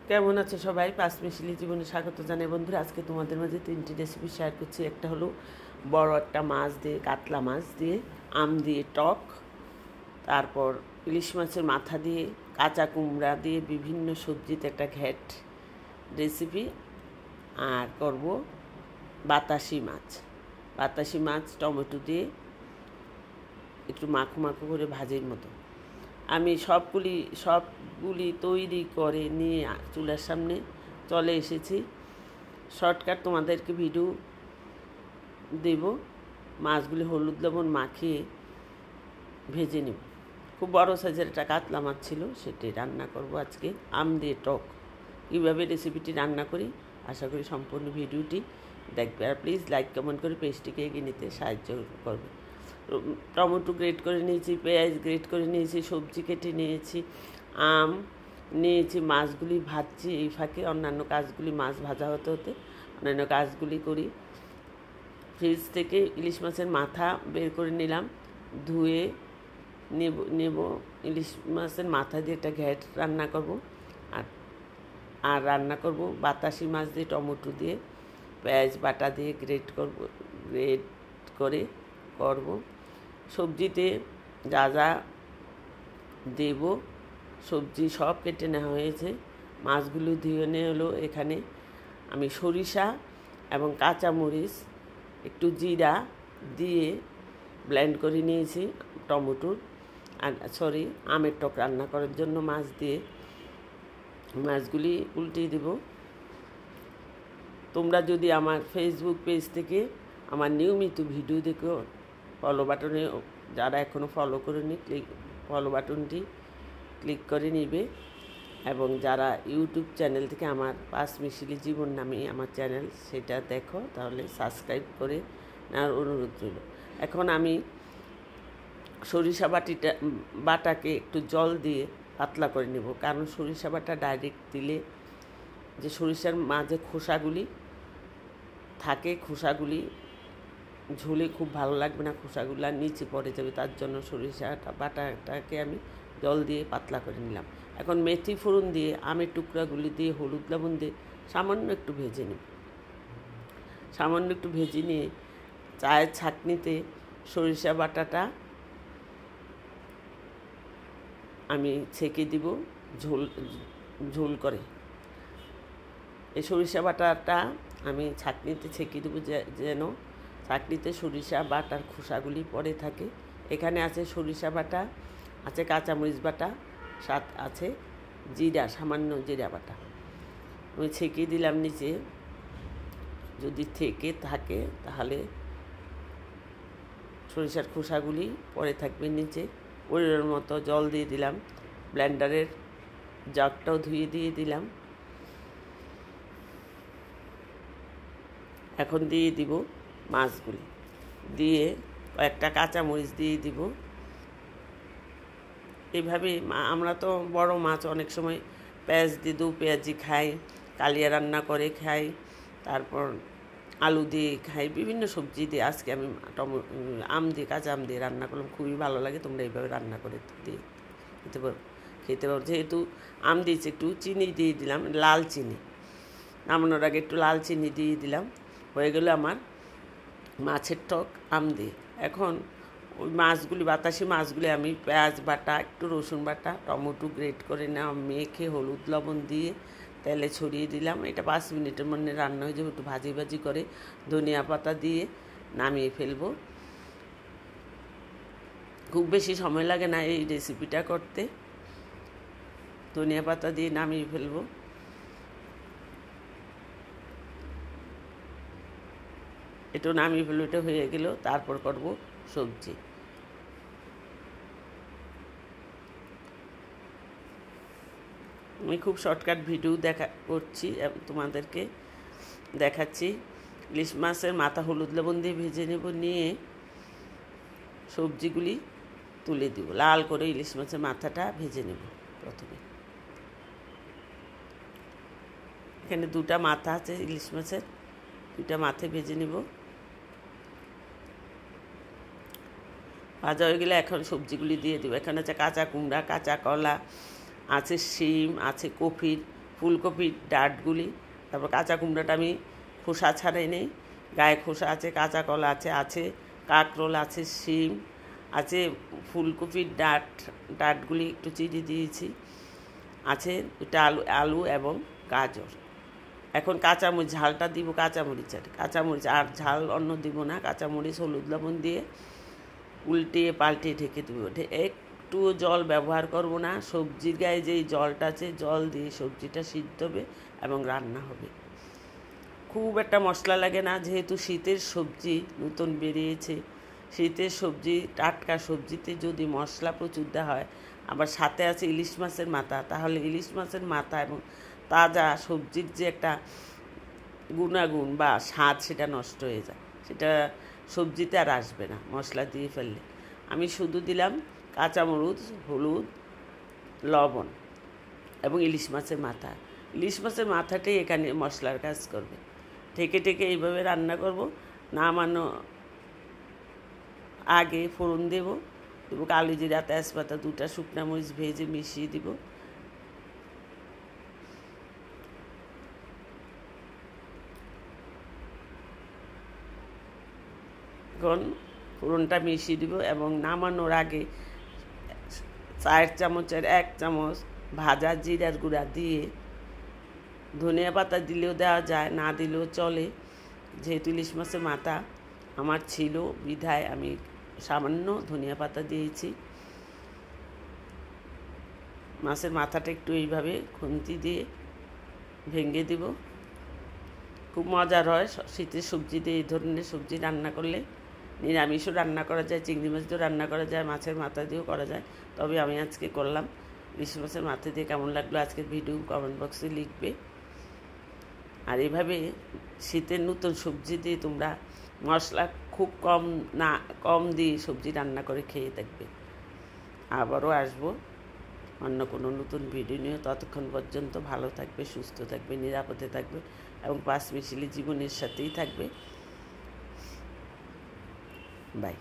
কেমন আছো সবাই? পাঁচমিশালি জীবনে স্বাগত জানাই বন্ধুরা। আজকে তোমাদের মাঝে 3টি রেসিপি শেয়ার করছি। একটা হলো বড় একটা মাছ দিয়ে, কাতলা মাছ দিয়ে আম দিয়ে টক, তারপর ইলিশ মাছের মাথা দিয়ে, কাঁচা কুমড়া দিয়ে বিভিন্ন সবজিতে একটা ঘ্যাট রেসিপি। আর করব বাতাসি মাছ টমেটো দিয়ে একটু মাখো মাখো করে ভাজির মতো। আমি সবগুলি তৈরি করে নিয়ে চুলার সামনে চলে এসেছি। শর্টকাট তোমাদেরকে ভিডিও দেব। মাছগুলি হলুদ লবণ মাখিয়ে ভেজে নেব। খুব বড় সাইজের একটা কাতলা মাছ ছিল, সেটি রান্না করব আজকে আম দিয়ে টক। কীভাবে রেসিপিটি রান্না করি আশা করি সম্পূর্ণ ভিডিওটি দেখবে। আর প্লিজ লাইক কমেন্ট করে পেজটিকে এগিয়ে নিতে সাহায্য করবে। টমেটো গ্রেট করে নিয়েছি, পেঁয়াজ গ্রেট করে নিয়েছি, সবজি কেটে নিয়েছি, আম নিয়েছি, মাছগুলি ভাজছি। এই ফাঁকে অন্যান্য কাজগুলি, মাছ ভাজা হতে হতে অন্যান্য কাজগুলি করি। ফ্রিজ থেকে ইলিশ মাছের মাথা বের করে নিলাম, ধুয়ে নেব। ইলিশ মাছের মাথা দিয়ে একটা ঘ্যাট রান্না করব। আর রান্না করব বাতাসি মাছ দিয়ে টমেটো দিয়ে পেঁয়াজ বাটা দিয়ে গ্রেট করে করব। সবজিতে যা যা দেব সবজি সব কেটে নেওয়া হয়েছে। মাছগুলো ধুয়ে নেওয়া হলো। এখানে আমি সরিষা এবং কাঁচামরিচ একটু জিরা দিয়ে ব্লেন্ড করে নিয়েছি টমেটোর আমের টক রান্না করার জন্য। মাছগুলি উল্টিয়ে দেব। তোমরা যদি আমার ফেসবুক পেজ থেকে আমার নিয়মিত ভিডিও দেখো, ফলো বাটনে যারা এখনও ফলো করেনি ফলো বাটনটি ক্লিক করে নিবে। এবং যারা ইউটিউব চ্যানেল থেকে আমার পাঁচমিশালি জীবন নামে আমার চ্যানেল, সেটা দেখো, তাহলে সাবস্ক্রাইব করে নেওয়ার অনুরোধ রইল। এখন আমি সরিষা বাটাকে একটু জল দিয়ে পাতলা করে নেব, কারণ সরিষা বাটা ডাইরেক্ট দিলে যে সরিষার মাঝে খোসাগুলি থাকে, খোসাগুলি ঝোলে খুব ভালো লাগবে না, খোসাগুলো নিচে পড়ে যাবে। তার জন্য সরিষাটা বাটাটাকে আমি জল দিয়ে পাতলা করে নিলাম। এখন মেথি ফোড়ন দিয়ে আমের টুকরাগুলি দিয়ে হলুদ লবণ দিয়ে সামান্য একটু ভেজে নিয়ে চায়ের ছাঁকনিতে সরিষা বাটাটা আমি ছেঁকে দিব ঝোল করে। এই সরিষা বাটাটা আমি ছাঁকনিতে ছেঁকে দেবো, যেন ছাঁকনিতে সরিষা বাটার খোসাগুলি পড়ে থাকে। এখানে আছে সরিষা বাটা, আছে কাঁচামরিচ বাটা, আছে সামান্য জিরা বাটা। আমি ছেঁকে দিলাম নিচে, যদি থেকে থাকে তাহলে সরিষার খোসাগুলি পড়ে থাকবে নিচে। পরিমাণ মতো জল দিয়ে দিলাম, ব্লেন্ডারের জাগটাও ধুয়ে দিয়ে দিলাম। এখন দিয়ে দিব মাছগুলি, দিয়ে কয়েকটা কাঁচামরিচ দিয়ে দিব। এইভাবে আমরা তো বড় মাছ অনেক সময় পেঁয়াজ দিয়ে পেঁয়াজি খাই, কালিয়া রান্না করে খাই, তারপর আলু দিয়ে খাই, বিভিন্ন সবজি দিয়ে। আজকে আমি কাঁচা আম দিয়ে রান্না করলাম, খুবই ভালো লাগে। তোমরা এইভাবে রান্না করে খেতে পারো। যেহেতু আম দিয়েছি, একটু চিনি দিয়ে দিলাম, লাল চিনি। নামানোর আগে একটু লাল চিনি দিয়ে দিলাম। হয়ে গেল আমার মাছের টক আম দিয়ে। এখন ওই বাতাসি মাছগুলি আমি পেঁয়াজ বাটা, একটু রসুন বাটা, টমেটো গ্রেট করে মেখে হলুদ লবণ দিয়ে তেলে ছড়িয়ে দিলাম। এটা 5 মিনিটের মধ্যে রান্না হয়ে যাবে। একটু ভাজি করে ধনিয়া পাতা দিয়ে নামিয়ে ফেলবো। খুব বেশি সময় লাগে না এই রেসিপিটা করতে। ধনিয়া পাতা দিয়ে নামিয়ে ফেলবো। এটা নামিয়ে ফেলবো, এটা হয়ে গেল। তারপর করব সবজি। আমি খুব শর্টকাট ভিডিও করছি, তোমাদেরকে দেখাচ্ছি। ইলিশ মাছের মাথা হলুদ লবণ দিয়ে ভেজে নেব, নিয়ে সবজিগুলি তুলে দিব। লাল করে ইলিশ মাছের মাথাটা ভেজে নেব প্রথমে। এখানে 2টা মাথা আছে ইলিশ মাছের, 2টা মাথা ভেজে নেব। ভাজা হয়ে গেলে এখন সবজিগুলি দিয়ে দেবো। এখানে আছে কাঁচা কুমড়া, কাঁচা কলা, আছে শিম, আছে কপির ফুলকপির ডাঁটগুলি, তারপর কাঁচা কুমড়াটা আমি খোসা ছাড়াই নেই, গায়ে খোসা আছে, কাঁচা কলা আছে কাঁকরোল আছে, শিম আছে, ফুলকপির ডাঁটগুলি একটু চিড়ে দিয়েছি, আছে দুটা আলু এবং গাজর। এখন কাঁচামরিচ ঝালটা দিব, কাঁচামরিচ আর ঝাল অন্য দিব না, কাঁচামরিচ হলুদ লবণ দিয়ে উল্টিয়ে পাল্টিয়ে ঢেকে দেবো। একটু জল ব্যবহার করব না, সবজির গায়ে যেই জলটা আছে জল দিয়ে সবজিটা সিদ্ধ হবে এবং রান্না হবে। খুব একটা মশলা লাগে না, যেহেতু শীতের সবজি নতুন বেরিয়েছে, শীতের সবজি টাটকা সবজিতে যদি মশলা প্রচুর দেওয়া হয়, আবার সাথে আছে ইলিশ মাছের মাথা, তাহলে ইলিশ মাছের মাথা এবং তাজা সবজির যে একটা গুণাগুণ বা স্বাদ সেটা নষ্ট হয়ে যায়, সেটা সবজিতে আর আসবে না মশলা দিয়ে ফেললে। আমি শুধু দিলাম কাঁচামরিচ, হলুদ, লবণ এবং ইলিশ মাছের মাথা। ইলিশ মাছের মাথাটাই এখানে মশলার কাজ করবে। ঢেকে এইভাবে রান্না করব। নামানো আগে ফোড়ন দেবো কালো জিরা, তেজপাতা, 2টা শুকনা মরিচ ভেজে মিশিয়ে দিব। এখন ফোড়নটা মিশিয়ে দিব এবং নামানোর আগে 4 চামচের 1 চামচ ভাজা জিরার গুঁড়া দিয়ে, ধনিয়া পাতা দিলেও দেওয়া যায়, না দিলেও চলে, যেহেতু ইলিশ মাছের মাথা আমার ছিল বিধায় আমি সামান্য ধনিয়া পাতা দিয়েছি। মাছের মাথাটা একটু এইভাবে খুন্তি দিয়ে ভেঙে দিব। খুব মজার হয় শীতের সবজি দিয়ে, এই ধরনের সবজি রান্না করলে। নিরামিষও রান্না করা যায়, চিংড়ি মাছ দিয়েও রান্না করা যায়, মাছের মাথা দিয়েও করা যায়, তবে আমি আজকে করলাম ইলিশ মাছের মাথা দিয়ে। কেমন লাগলো আজকের ভিডিও কমেন্ট বক্সে লিখবে। আর এভাবে শীতের নতুন সবজি দিয়ে তোমরা মশলা খুব কম দিয়ে সবজি রান্না করে খেয়ে দেখবে। আবারও আসবো অন্য কোনো নতুন ভিডিও নিয়ে। ততক্ষণ পর্যন্ত ভালো থাকবে, সুস্থ থাকবে, নিরাপদে থাকবে এবং পাঁচমিশালি জীবনের সাথেই থাকবে। বাই।